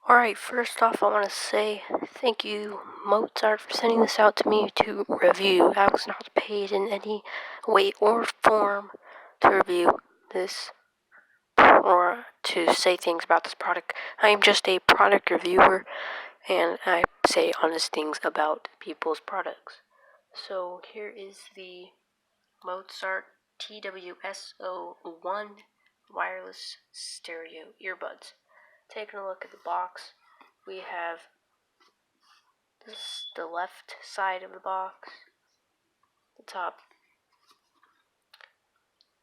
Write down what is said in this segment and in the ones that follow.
Alright, first off, I want to say thank you, Mozart, for sending this out to me to review. I was not paid in any way or form to review this or to say things about this product. I am just a product reviewer, and I say honest things about people's products. So here is the Mozart TWSO1 wireless stereo earbuds. Taking a look at the box, we have the left side of the box, the top,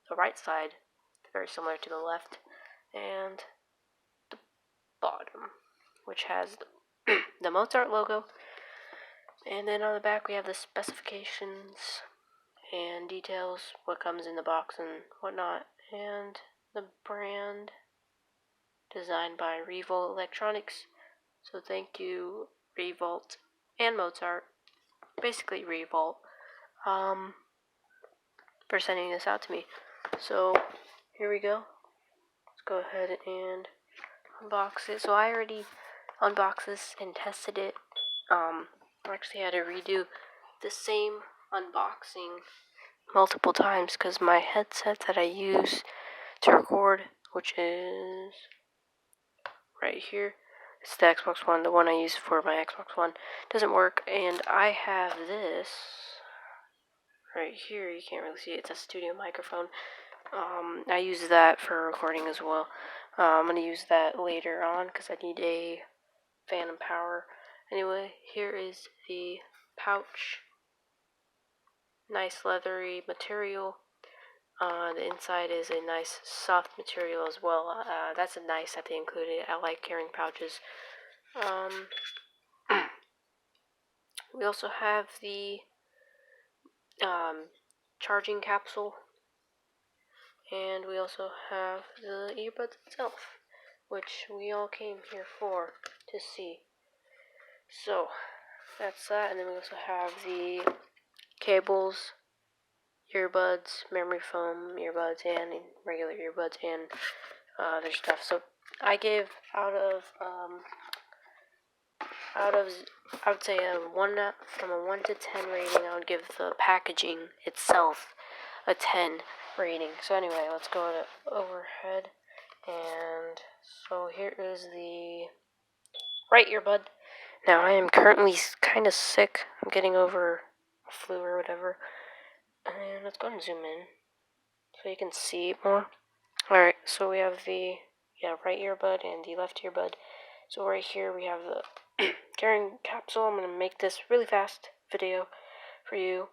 the right side, very similar to the left, and the bottom, which has the Mozart logo. And then on the back we have the specifications and details, what comes in the box and whatnot, and the brand designed by ReVolt Electronics. So thank you, ReVolt and Mozart, basically ReVolt, for sending this out to me. So here we go. Let's go ahead and unbox it. So I already unboxed this and tested it. I actually had to redo the same unboxing multiple times because my headset that I use to record, which is right here, it's the Xbox One, the one I use for my Xbox One, doesn't work, and I have this right here. You can't really see it. It's a studio microphone. I use that for recording as well. I'm going to use that later on because I need a phantom power. Anyway, here is the pouch. Nice leathery material. The inside is a nice soft material as well. That's a nice that they included. I like carrying pouches. We also have the charging capsule. And we also have the earbuds itself, which we all came here for to see. So that's that, and then we also have the cables, earbuds, memory foam earbuds, and regular earbuds, and other stuff. So I give out of I would say from a 1 to 10 rating. I would give the packaging itself a 10 rating. So anyway, let's go to overhead. And so here is the right earbud. Now I am currently kind of sick. I'm getting over a flu or whatever. And let's go and zoom in so you can see it more. Alright, so we have the right earbud and the left earbud. So right here we have the carrying capsule. I'm going to make this really fast video for you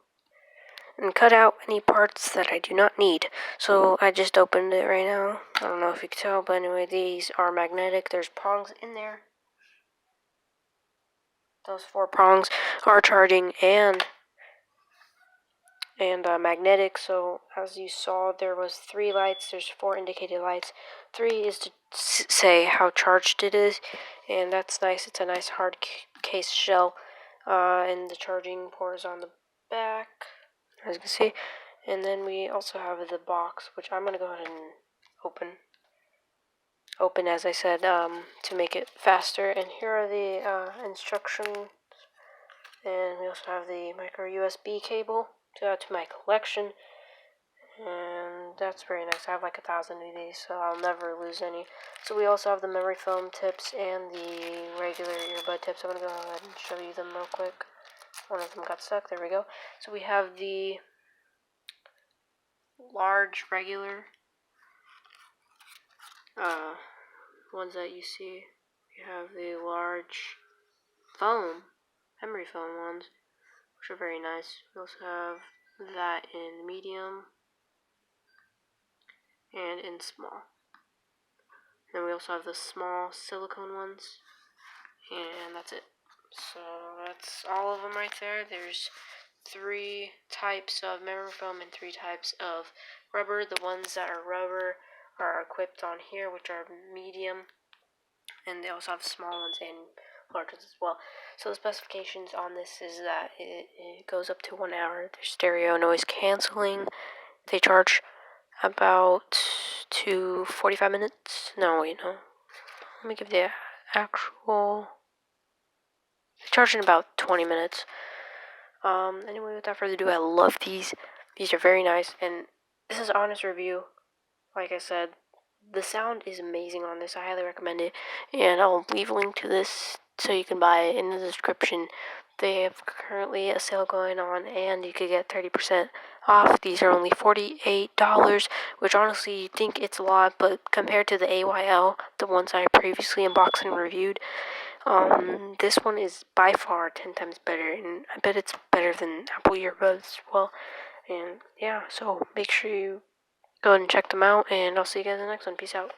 and cut out any parts that I do not need. So I just opened it right now. I don't know if you can tell, but anyway, these are magnetic. There's prongs in there. Those 4 prongs are charging and magnetic. So as you saw, there was 3 lights. There's 4 indicated lights. 3 is to say how charged it is, and that's nice. It's a nice hard case shell, and the charging port is on the back, as you can see. And then we also have the box, which I'm going to go ahead and open, as I said, to make it faster. And here are the instructions. And we also have the micro USB cable to add to my collection. And that's very nice. I have like 1,000 of these, so I'll never lose any. So we also have the memory foam tips and the regular earbud tips. I'm going to go ahead and show you them real quick. One of them got stuck. There we go. So we have the large regular ones that you see. We have the large memory foam ones, which are very nice. We also have that in medium and in small. And we also have the small silicone ones, and that's it. So that's all of them right there. There's 3 types of memory foam and 3 types of rubber. The ones that are rubber are equipped on here, which are medium, and they also have small ones and large ones as well. So the specifications on this is that it goes up to 1 hour. They're stereo noise canceling. They charge about to 45 minutes. No, wait, no. Let me give the actual. Charged in about 20 minutes. Anyway, without further ado, I love these. These are very nice, and this is an honest review. Like I said, the sound is amazing on this. I highly recommend it, and I'll leave a link to this so you can buy it in the description. They have currently a sale going on, and you could get 30% off. These are only $48, which honestly you think it's a lot, but compared to the AYL, the ones I previously unboxed and reviewed, this one is by far 10 times better, and I bet it's better than Apple earbuds as well. And yeah, so make sure you go ahead and check them out, and I'll see you guys in the next one. Peace out.